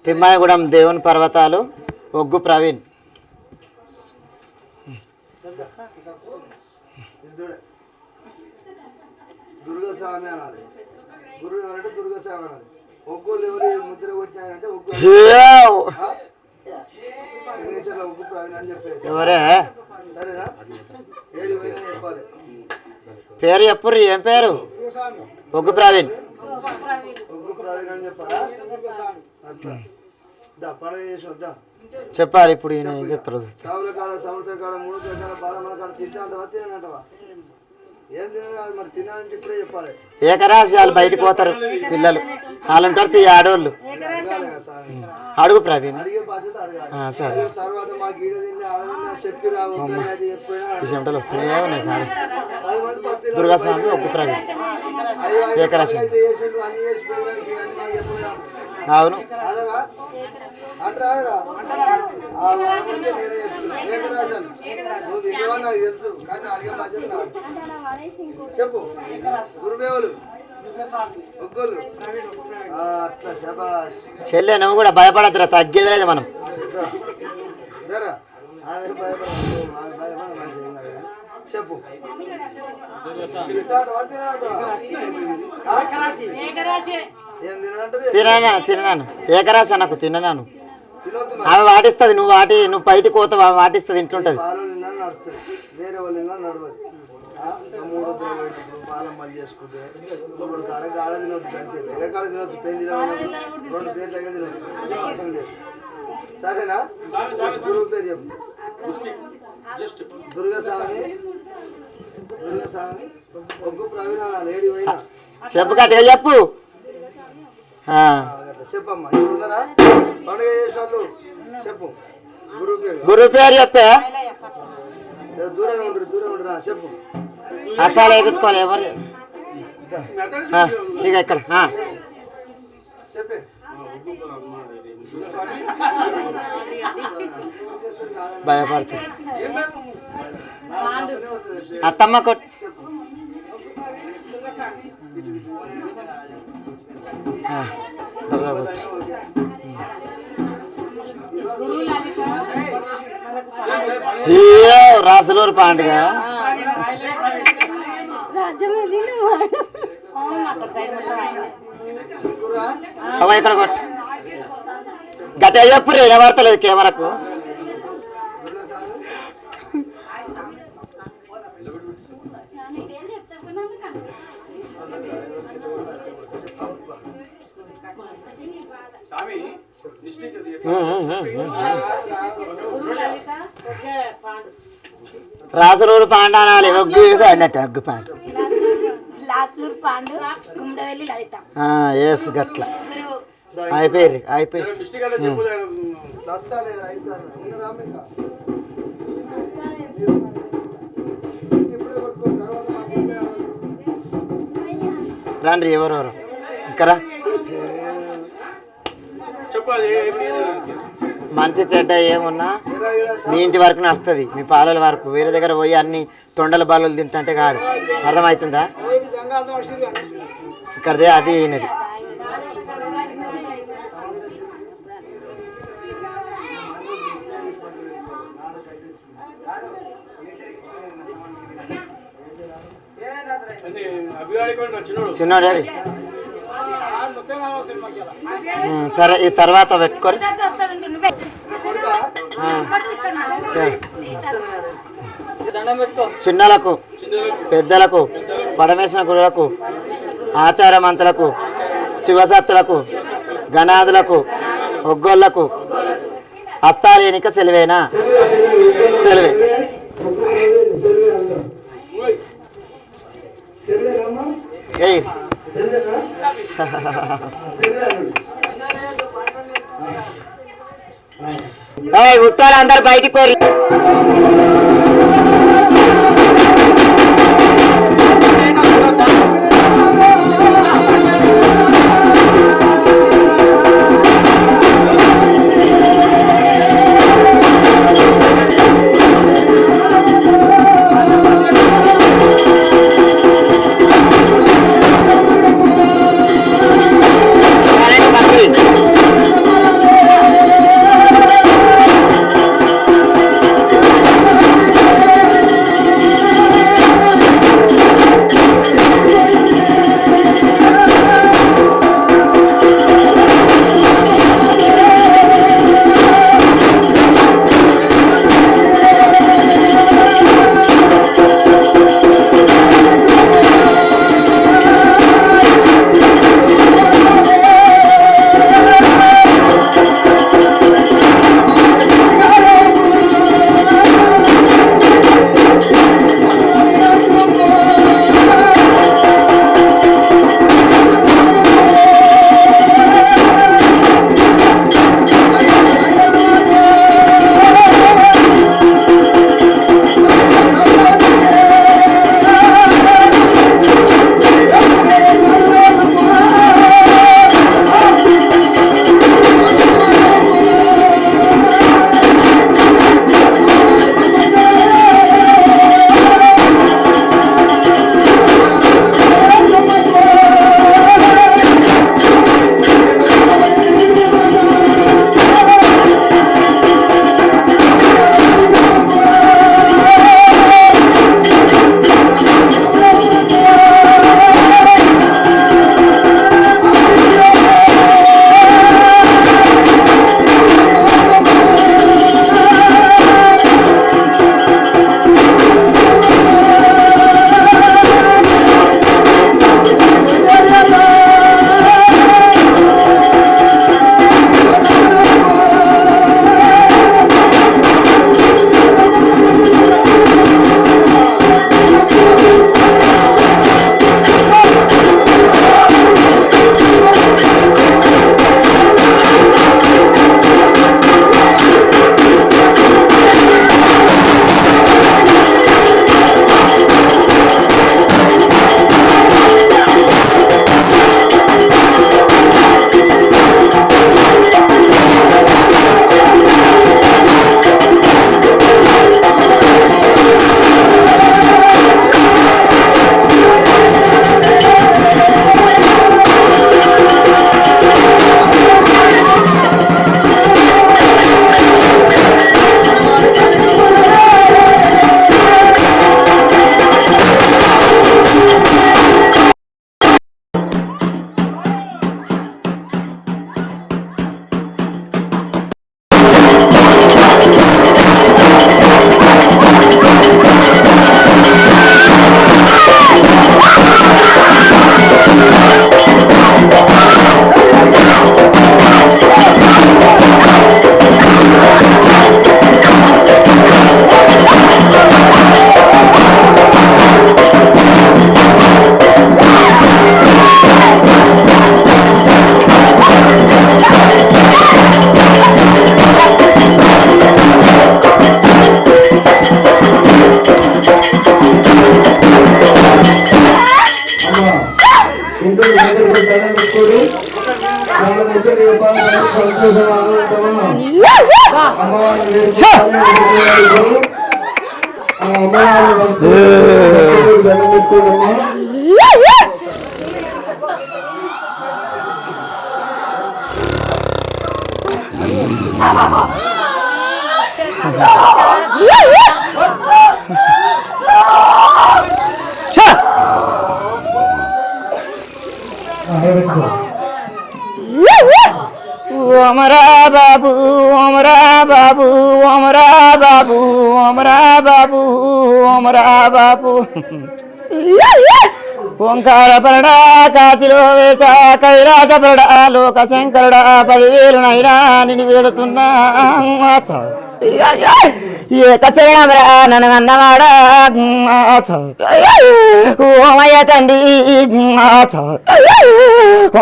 తిమ్మాయిగూడెం దేవుని పర్వతాలు ఒగ్గు ప్రవీణ్. దుర్గస్వామి అనాలి. గురువు ఎవరంటే దుర్గస్వామి అనాలి. ఒగ్గులు ఎవరు ముద్ర కొట్టినారంటే ఒగ్గు శనేశ్వర్ల ఒగ్గు ప్రవీణ్ అని చెప్పేసి ఎవరే సరేనా? 7 పోయినా చెప్పాలి. పేరు చెప్పుర్రి. ఏం పేరు? ఒగ్గు ప్రవీణ్. ఒగ్గు ప్రవీణ్ అని చెప్పాలా? అట్లా పండుగ చేసి వద్దా చెప్పాలి. ఇప్పుడు ఈయన ఏం చెప్తారు? సావుల కాడ, సముద్ర కాడ, 3 కాడ, బాలమ్మల కాడ తింటా అంటవా తినంటవా? ఏం తినాలి మరి? తినాలంటే ఇప్పుడే చెప్పాలి. ఏకరాశి వాళ్ళు బయటకు పోతారు పిల్లలు. వాళ్ళంటారు ఆడోళ్ళు. అడుగు ప్రవీణ్. అడిగే బాధ్యత అడగాలి. సరే. తర్వాత మా గీడ తిని ఆడదిన్న చెప్పి రావద్దు అది ఎప్పుడైనా చెమటలు వస్తున్నాయో నాకు దుర్గాస్వామి ఒగ్గు ప్రవీణ్ ఏకరాశి. అవును. అదరా అంటారా? నేనే ఏకరాశాను. నువ్వు తింటావని నాకు తెలుసు, కానీ అడిగే బాధ్యత నాకు. చెప్పు. గురుదేవులు ఒగ్గులు అట్లా శబాష్. చెల్లె నువ్వు కూడా భయపడద్దురా, తగ్గేది లేదు మనం. దరా ఆమె భయపడదు, ఆమె భయపడ మనిషి ఏం కాదు. చెప్పు. తిననాను ఏకరాశి నాకు తిననాను. ఆమె వాటిస్తుంది, నువ్వు బయటికి పోతావు, ఆమె వాటిస్తుంది, ఇంట్లుంటది. నడుస్తుంది, వేరే వాళ్ళు నడవదు. 3 పాలం మళ్ళీ చేసుకుంటే ఇప్పుడు కాడ తినొచ్చు, అంతే. వేరే కాడ తినొచ్చు, పెయిన్ తినవచ్చు, 2 ప్లేట్లు అయితే తినొచ్చు. సరేనా? గురువు పేరు చెప్పు. దుర్గస్వామి ఒగ్గు ప్రవీణ లేడీ పోయినా చెప్పు, గట్టిగా చెప్పు. చెప్పమ్మా. ఇంకున్నారా పండుగ చేసిన వాళ్ళు? చెప్పు. గురువు పేరు చెప్పే. దూరం ఉండరా? చెప్పు. అసాలు వేయించుకోవాలి ఎవరు ఇక ఇక్కడ చెప్పే. భయపడుతుంది అత్తమ్మ కొట్. రాసులూరు పండుగ అవ ఇక్కడ కొట్టు. గట్టిగా చెప్పు. వినబడతలేదు కెమెరాకు. రాసులూరు పాండు అనాలి. ఒగ్గు అన్నట్టు ఒగ్గు పాండు. ఎస్ గట్ల అయిపోయి. రండి ఎవరెవరు ఇక్కడ. మంచి చెడ్డ ఏమున్నా నీ ఇంటి వరకు నడుస్తుంది, మీ పాలల వరకు. వేరే దగ్గర పోయి అన్ని తొండల బాలు తింటే కాదు. అర్థమవుతుందా? ఇక్కడదే అది ఈయనది. చిన్నోడు సరే, ఈ తర్వాత పెట్టుకొని చిన్నలకు, పెద్దలకు, పడమేసిన గురులకు, ఆచారమంతులకు, శివసత్తులకు, గణాదులకు, ఒగ్గోళ్లకు హస్తాలేనిక సెలవేనా? సెలవే. ఉట్టారు అందరు బయటికి కోరి. పెట్టుకోరు వాళ్ళ ముచ్చట చెప్పాలి సంతోషం ఆనందమా అమ్మవారిని వేడుకోవాలి అమ్మవారిని దండం పెట్టుకోదమ్మా ఓమరా బాబు ఓమరా బాబు ఓమరా బాబు ఓమరా బాబు ఓమరా బాబు ఓంకార పరడా కాశీలో వేసా కైలాస పరడా లోక శంకరుడా 10,000 నైనా నిన్ను వేడుతున్నా ఏకశరణమరా నన్ను అన్నవాడా ఓమయ్య తండ్రి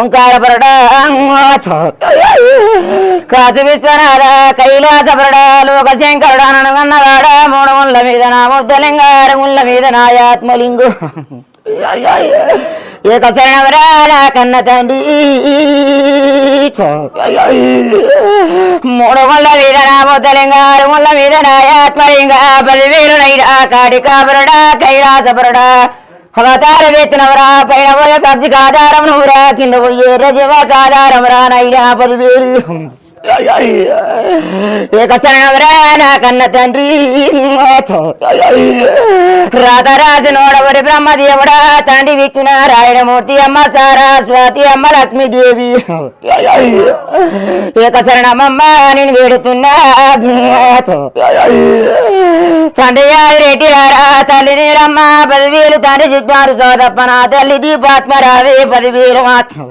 ఓంకార పరడా కాశీ విశ్వనాథ కైలాస పరడా లోక శంకరుడా నన్ను అన్నవాడా 3 ముళ్ళ మీద నా ముద్దలింగార ముళ్ళ మీద నా ఆత్మలింగు ఏకశరణమరా నా కన్న తండ్రి 3 ముళ్ళ మీద నా ముద్దలింగారు ముళ్ళ మీద నా ఆత్మలింగ 10,000 నైనా కాడికాబరడా కైలాసపరడా అవతార వేతనవరా పైన పోయే పక్షి కాదారం నువ్వురా కింద పోయే రజవ కాదారం రా నైనా 10,000 ఏకశరణమరా నా కన్న తండ్రి రాధరాజు నోడవరి బ్రహ్మదేవుడా తండ్రి విష్ణునారాయణమూర్తి అమ్మ సరస్వతి అమ్మ లక్ష్మీదేవి ఏకశరణమమ్మ నేను వేడుతున్నా తండ్రి రెడ్డి రారా తల్లి నీరమ్మ 10,000 తండ్రి చిత్మారు సోదప్ప నా తల్లి దీపాత్మరావే 10,000 మాత్రం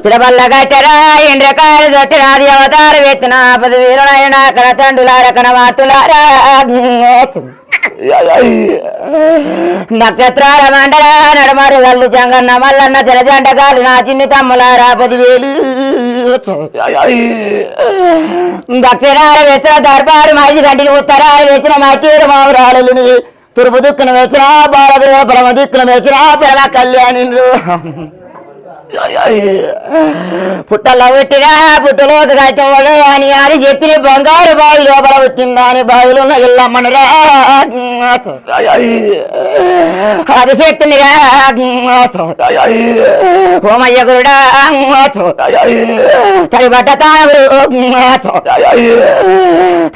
పిడబల్ల కట్టరా ఎండ్రకాయలు చట్టినాది అవతార వేతన 10,000 నైనా కన తండ్రులార కన మాతులారా నక్షత్రాల మండల నడమరు గల్లు జంగన్న మల్లన్న జలజండగాలు నా చిన్ని తమ్ములారా 10,000 దక్షిణాల వేసిన దర్బారు మాజీ గంటిని ఉత్తరాలు వేసిన మట్టిరు మావురాలని తూర్పు దిక్కున వేసిన బాలదు పరమ దిక్కున వేసిన పరమ కళ్యాణి పుట్టలో పుట్టినా పుట్టలోకి కట్టవాడు అని అది చెత్తిని బంగారు బావి లోపల పుట్టిందా అని బావిలో ఉన్న ఇల్లమ్మనురా అది శక్తినిరా హోమయ్య గురుడా తడిబట్ట తానవుడు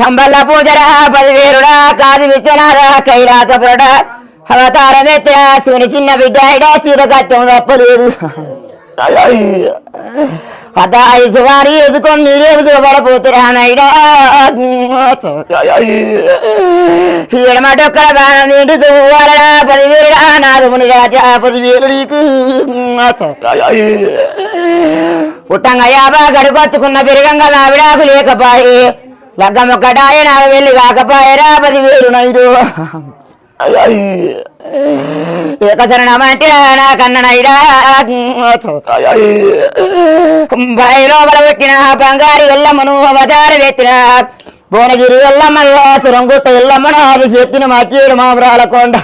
తంబల్ల పూజరా 10,000 కాది విశ్వనాథ కైలాసపురడా అవతారం ఎత్తిన సుని చిన్న బిడ్డ సీర కట్టం తప్పలేదు అదాయిసువారి వేసుకొని నీరేపు చూపడపోతురా నైడా ఎడమటొక్కల బాణం నిండు తువ్వాలడా 10,000 నాదముని రాజా 10,000 నీకు పుట్టంగా యాబా గడుకొచ్చుకున్న పెరిగంగా నా విడాకు లేకపాయే లగ్గమొక్కటాయ నాకు వెళ్ళి కాకపాయరా 10,000 నైడు ఏకశరణమంటే నా కన్ననైడా బాయి లోపల పెట్టిన బంగారు ఎల్లమ్మను అవతార పెట్టిన భువనగిరి ఎల్లమ్మ సురంగుట్ట ఎల్లమ్మను అది చెత్తిన మచ్చీడు మామరాల కొండ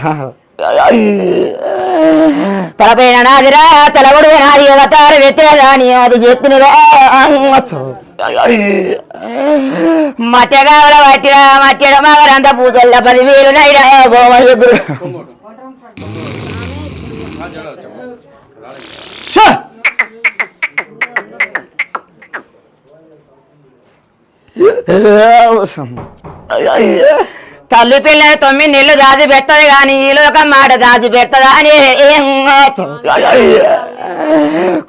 తలపైన నాదిరా తలబడు నాది అవతార పెట్టిన దాని అది చెత్తినరా మట్టగావల పట్టిన మట్టెడ మగరంత పూజల్ల 10,000 నైడా గోమయ్య గురు తల్లి పిల్లని 9 నెలలు దాచి పెడతది కానీ ఈ లోకం మాట దాచి పెడతదా అని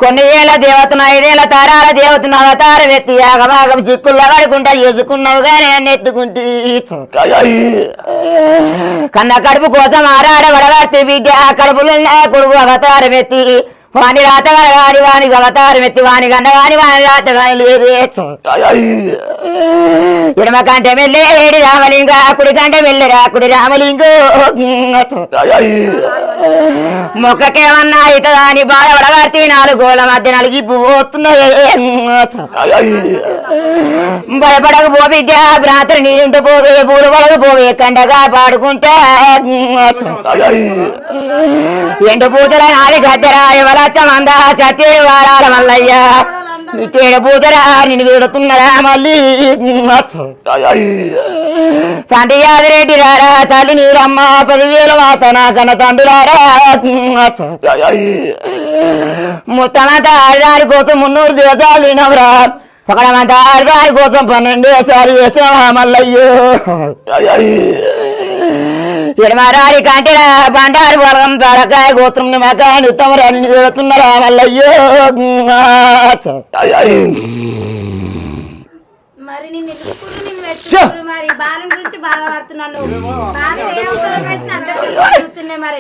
కొన్ని ఏళ్ళ దేవతను 5 ఏళ్ళ తరాల దేవతను అవతార వ్యక్తి ఆగమాగం సిక్కుల్లో పడుకుంటా చేసుకున్నావు కానీ నన్ను ఎత్తుకుంటే కన్న కడుపు కోసం ఆరాడ వడబడితే బిడ్డ కడుపులో కొడుకు అవతార వ్యక్తి వాని రాతగాని వాడి వానికి అవతారం ఎత్తి వాని గన్నగాని వాని రాతగాని లేదు ఎడమ కంటే మెల్లేడి రామలింగ కుడి కంటే మెల్లెరా కుడి రామలింగ మొక్కకేమన్నా అవుతుందా అని బాధపడబడితే 4 గోళ్ళ మధ్య నలిగిపోతున్నాయి. భయపడక పో బిడ్డ, భ్రాంతి నీరుంటూ పోవే, పూలు పడక పోవే, కండగా పాడుకుంటా ఎండు పూతల నాది గద్దరా ఎవరచ్చమందా చచ్చేడు వారాల మల్లయ్య నీకేడు పూతరా నిన్ను వీడుతున్నారా మళ్ళీ తండ్రి యాదిరెడ్డి రారా తల్లి నీరమ్మ 10,000 మాత నా కన్న తండ్రులారా మొత్తమంతా ఆడదాని కోసం 300 దేశాలు తినవరా ఒకడమంతా ఆడదాని కోసం 12 దేశాలు వేసావా మల్లయ్యో ఎడమారారి కంటిరా బండారు బలం తలకాయ గోత్రం నిమ్మకాయ నిత్తమరాని వెళుతున్నారా మల్లయ్యో మరి నిన్ను ఎత్తుకుని నిన్ను పెట్టుకుని మరి బాలం గురించి బాధపడుతున్నాను.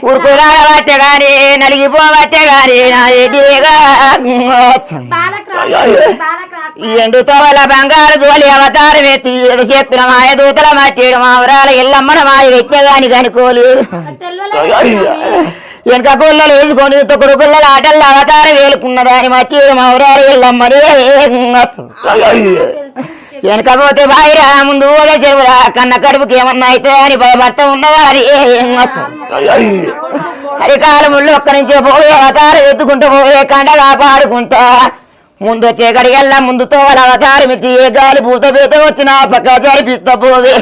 ఉరుకురాడబట్టే గాని నలిగిపోబట్టే గాని నా ఎడిగా ఎండు తోవల బంగారు జోలి అవతారం ఎత్తి 7 చేతుల మాయ దూతల మట్టేడు మా ఊరాల ఎల్లమ్మన మాయ వెట్టగాని కనుకోలేదు వెనక గుళ్ళలు వేసుకొని తొక్కుడు గుళ్ళల ఆటల్లో అవతారం వేలుకున్నదాని మట్టేడు మా ఊరాల ఎల్లమ్మనే వెనకపోతే బాయిరా ముందు ఓదే చెరువురా కన్న కడుపుకి ఏమన్నా అయితే అని భయభర్త ఉన్నవారి హరికాలముళ్ళు ఒక్క నుంచే పోయే అవతారం ఎత్తుకుంటూ పోయే కండగా పాడుకుంటా ముందు వచ్చే గడిగల్లా ముందుతో వాళ్ళ అవతారం ఇచ్చి ఏ గాలి భూత పీత వచ్చినా పక్క జరిపిస్తా పోవే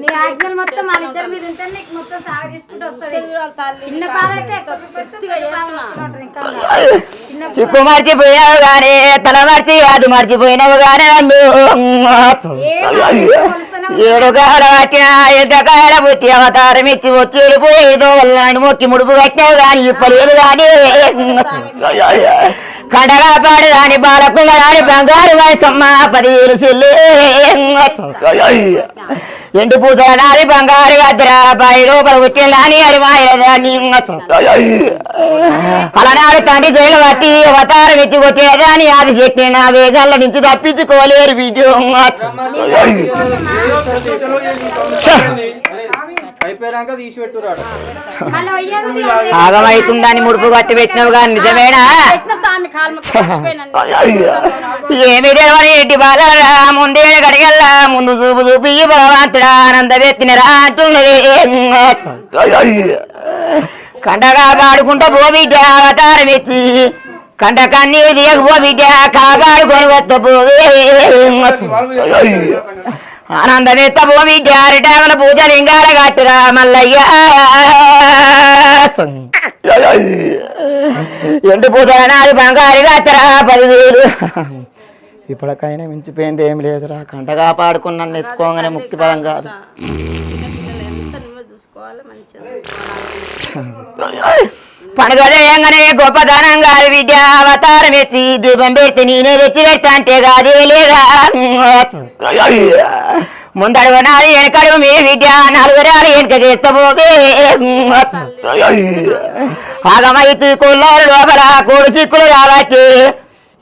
నీ ఆజ్ఞలు మొత్తం మన ఇద్దరి మీద ఉంటే నీకు మొత్తం సాగ తీసుకుంటూ వస్తుంది. చిన్న పాలకే చిక్కు మర్చిపోయావు గానీ తల మర్చి అది మర్చిపోయినావు గానీ నన్ను 7 కాల వచ్చిన 8 కాయల పుట్టి అవతారం ఇచ్చి వచ్చి వెళ్ళిపోయేదో వాళ్ళని మొక్కి ముడుపు కట్టినావు గాని ఇప్పలేదు గాని కండగా పాడదాని బాలకుల దాని బంగారు వయసమ్మ 10,000 చెల్లి ఎండు పూతల నాది బంగారు గద్దరా 10 రూపాయలు వచ్చిందని అది మాయదాన్ని అలనాడు తండ్రి జైలు పట్టి అవతారం ఇచ్చి కొట్టేదాని అది చెట్టిన నా వేగాల నుంచి తప్పించుకోలేరు వీడియో ఆగమైతుందని ముడుపు కట్టి పెట్టినవు కానీ నిజమేనా ఏమి దేవని ఎట్టి బాలరా ముందే గడిగల్లా ముందు చూపు చూపి భగవంతుడా ఆనంద వ్యక్తినిరా అంటున్నది కండగా పాడుకుంటా పోబిడ్డ అవతారం ఎత్తి కండ కన్నీ దిగకపోబిడ్డ కాపాడుకొని వస్త పోవే ఆనందమెత్త పోబిడ్డ అరిటామల పూజ లింగాల కట్టురా మల్లయ్య ఎండు పూజల నాది బంగారు కట్టరా 10,000 ఇప్పటికైనా మించిపోయింది ఏం లేదురా కంటగా పాడుకున్నాను ఎత్తుకోగానే ముక్తి పదం కాదు పండుగ చేయంగానే గొప్పదనంగా విద్య అవతారం ఎత్తి దీపం పెడితే నేనే తెచ్చి పెడతా అంటే కాదే లేదా ముందడుగు నాది వెనకడుగు మీ విద్య 4 రాలు వెనక చేస్తా పోవే ఆగమైతే కొల్లారు లోపల కోడు చిక్కులు కాబట్టి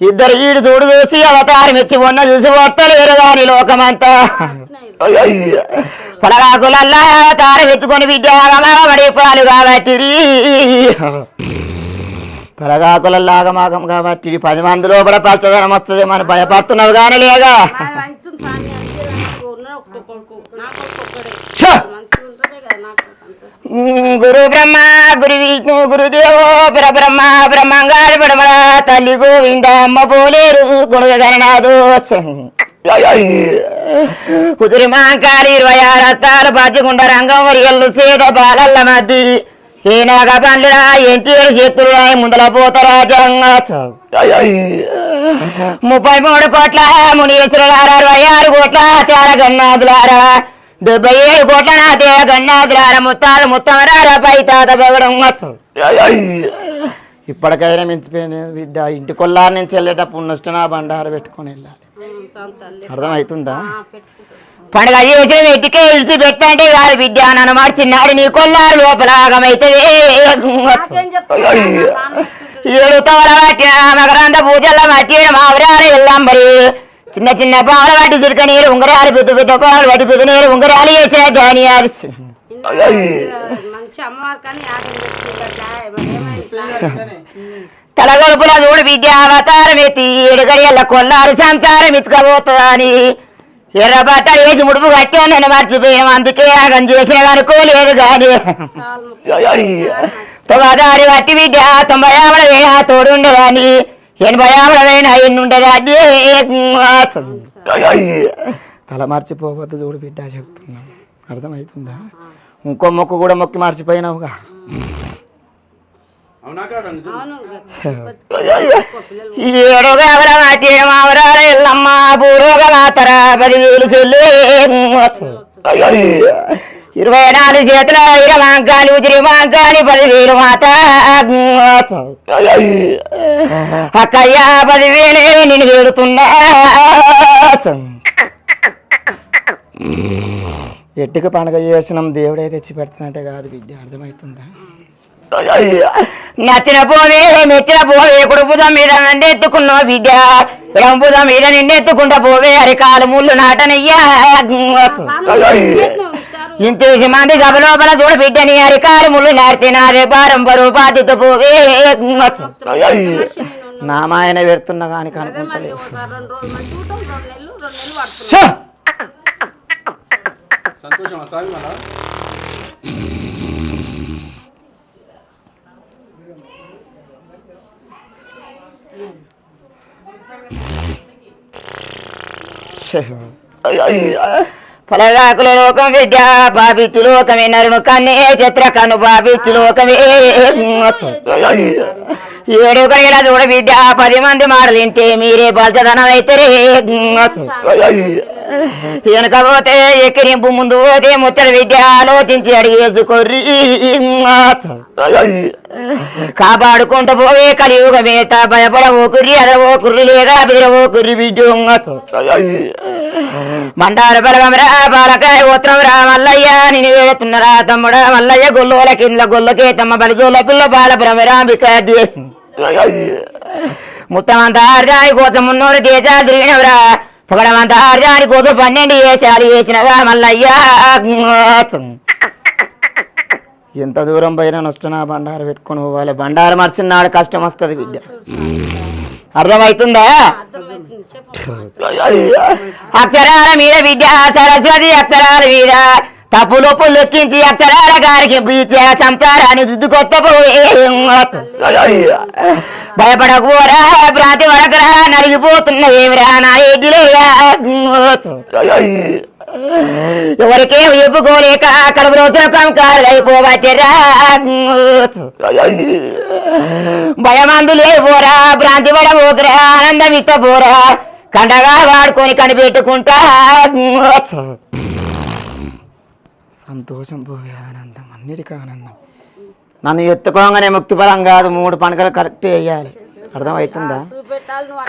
2 ఈడు చూడు చూసి అవతారం ఇచ్చి ఉన్న చూసి వస్తలేరు గాని లోకమంతా పొలగాకులల్లా అవతారం ఎత్తుకొని విద్యాగమడి పాలు కాబట్టి పొలగాకులల్లాగమాగం కాబట్టి 10 మంది లోపల పచ్చదనం వస్తుంది మనం భయపడుతున్నావు కానీ లేగా గురు బ్రహ్మ గురు విష్ణు గురుదేవో పరబ్రహ్మ బ్రహ్మంగారి పడమల తల్లి గోవింద అమ్మ పోలేరు గుణగ గణనాథో కుదురు మాంకాలి 26 రత్తాలు పచ్చిగుండ రంగం వరియల్లు సేద బాలల్ల మధ్య ఏ నాగ పండురా ఎంటీరు చేతులు ముందల పోత రాజంగా 33 కోట్ల మునీశ్వరులారా 26 కోట్ల చార గన్నాథులారా 77 కోట్ల నాదే గన్నాథులారా ముత్తాలు ముత్తమరారా పై తాత బెగడం ఇప్పటికైనా మించిపోయింది బిడ్డ ఇంటి కొల్లారి నుంచి వెళ్ళేటప్పుడు ఉన్నష్టనా బండారు పెట్టుకొని వెళ్ళాలి అర్థమవుతుందా పండుగ చేసిన వెతికే ఇలిసి పెట్టంటే కాదు బిడ్డ నన్ను మార్చిన్నాడు నీ కొల్లారు లోపల ఆగమైతుంది 7 తవల మట్టిన మకరంద పూజల మట్టి మావరాలు వెళ్ళాం మరి చిన్న చిన్న పావుల వాటి చిరుక నీరు ఉంగరాలు పెద్ద పెద్ద పావులు వాటి పెద్ద నీరు ఉంగరాలు వేసే గాని మంచి అమ్మవారు కానీ తలగొలుపుల చూడు విద్య అవతారం ఎత్తి ఏడుగడియల్ల కొల్లారు సంసారం ఇచ్చుకపోతుందని ఎర్ర బట్ట వేసి ముడుపు కట్టి నన్ను మర్చిపోయాం అందుకే ఆగం చేసిన అనుకోలేదు గాని తొమ్మిదారి వట్టి విద్య 90 ఆవిడ వేణ తోడుండేదాన్ని 80 ఆవిడ వేణ ఎన్నుండేదాన్ని తల మర్చిపోవద్దు చూడు బిడ్డ చెప్తున్నా అర్థమవుతుందా ఇంకో మొక్కు కూడా మొక్కి మర్చిపోయినావుగా ఏడుగా మాటి మావరాల ఎల్లమ్మ బూరోగా మాతర 10,000 చెల్లి 24 చేతుల మాంకాలి ఉజిరి మాంకాలి 10,000 మాత అక్కయ్య 10,000 నేను వేడుతున్నా ఎట్టుకు పండుగ చేసినాం దేవుడే తెచ్చి పెడుతున్నట్టే కాదు బిడ్డ అర్థమవుతుందా నచ్చిన పోవే మెచ్చిన పోవే కుడుపుదం మీద నన్నెత్తుకున్నావు బిడ్డ ఎడంపుదం మీద నిన్నెత్తుకుంటా పోవే అరికాలు ముళ్ళు నాటనయ్యా ఇంతేసి మంది సభ లోపల చూడ బిడ్డని అరికాలు ముళ్ళు నాటితే నాదే భారం బరువు బాధ్యత పోవే నా మాయన పెడుతున్నా కానీ కనుకుంటలేదు ఫలగాకుల లోకం విద్య బాబిత్తు లోకమే నరును కన్నే చిత్ర కను బాబిత్తు లోకమే 7 గడియల చూడ విద్య 10 మంది మాటలింటే మీరే బల్చదనం అయితే వెనకపోతే ఎక్కిరింపు ముందు పోతే ముచ్చట విద్య ఆలోచించి అడిగేసుకోర్రి కాపాడుకుంటూ పోవే కలియుగ మేత భయపడవో కుర్రి అదవో కుర్రి లేదా బెదరవో కుర్రి బిడ్డ మండార బలగమరా బాలకాయ గోత్రం రా మల్లయ్య నేను వేడుతున్నరా తమ్ముడా మల్లయ్య గొల్లోల కింద గొల్లకే తమ్మ బలిజోల పిల్ల బాల భ్రమరాంబిక ముత్తమంత ఆర్జాని కోసం మున్నోడు దేశాలు తిరిగినవరా పొగడమంత ఆర్జాని కోసం 12 వేషాలు వేసినవా మల్లయ్య ఎంత దూరం పోయినా వస్తున్నా బండారు పెట్టుకుని పోవాలి బండారు మర్చినాడు కష్టం వస్తుంది బిడ్డ అర్థమవుతుందా అక్షరాల మీద విద్య సరస్వతి అక్షరాల మీద తప్పు లోపులు లెక్కించి అక్షరాల గారికి బీచే సంసారాన్ని దిద్దుకొత్త భయపడకూరా భ్రాంతి పడకరా నలిగిపోతున్నవేమిరా నా ఎడ్లేగా ఎవరికేం చెప్పుకోలేక కడుపు రోజుల కంకారులైపోవచ్చరా భయమందు లేకపోరా భ్రాంతి పడబోకరా ఆనందం ఇత్తపోరా కండగా వాడుకొని కనిపెట్టుకుంటా సంతోషం పోవే ఆనందం అన్నిటికీ ఆనందం నన్ను ఎత్తుకోగానే ముక్తిపరం కాదు 3 పండుగలు కరెక్ట్ వేయాలి అర్థమవుతుందా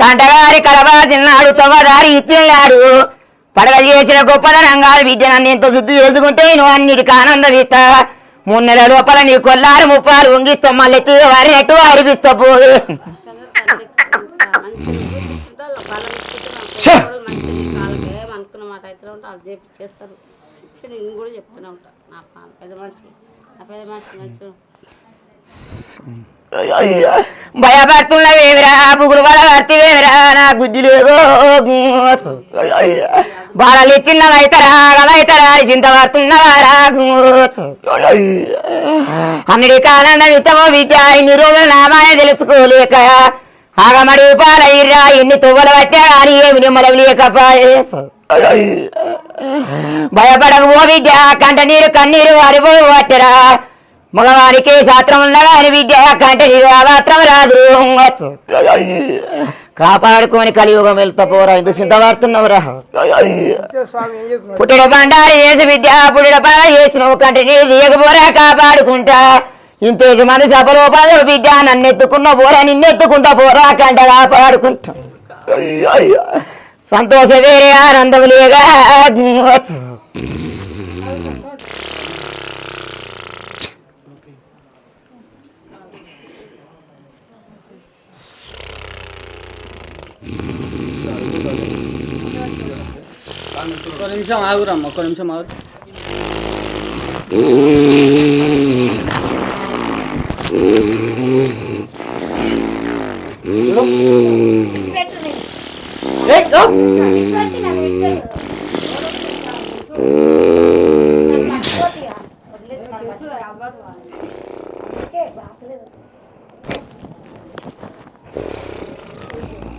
కంటగారి కలబా తిన్నాడు తొవ్వదారి ఇచ్చిన్నాడు పడగలు చేసిన గొప్పదనంగా విద్య నన్ను ఎంత శుద్ధి చేసుకుంటే నువ్వు అన్నిటికీ ఆనందం ఇస్తా 3 నెలల లోపల నీ కొల్లారు 30 వంగిస్తావు మళ్ళీ వారినట్టు అరిపిస్తా పోదు అనుకున్న మాట అయితే వాళ్ళు చేపిస్తారు నేను కూడా చెప్తూనే ఉంటా నా పెద్ద మనిషి మంచిగా భయపడుతున్నవేమిరా బుగులు పడబడితేవేమిరా నా గుడ్డిలేవో బాలలు చిన్నవైతరా గమైతరా చింతపడుతున్నవారా అన్నిటికీ ఆనందం ఇష్టమో విద్య ఇన్ని రోజులు నామాయ తెలుసుకోలేక ఆగమడి పాలయ్యరా ఎన్ని తువ్వలు పట్టా కానీ ఏమి నిమ్మలం లేకపాయే భయపడకపో విద్య కంట నీరు కన్నీరు వారిపోయి పట్టరా మగవారికి శాస్త్రం ఉన్నగాని విద్య కంట నీరు మాత్రం రాదు కాపాడుకొని కలియుగం వెళ్తా పోరా ఇంత చింతపడుతున్నవురా పుట్టిన బండారు చేసి విద్య పుట్టిన పడ చేసినవు కంట నీరు తీయకపోరా కాపాడుకుంటా ఇంతేసి మంది సభలోపల బిడ్డ నన్నెత్తుకున్న పోరా నిన్నెత్తుకుంటా పోరా కంట కాపాడుకుంటా సంతోష వేరే ఆనందం లేగా ఒక్క నిమిషం ఆగురమ్మ, ఒక్క నిమిషం ఆగు.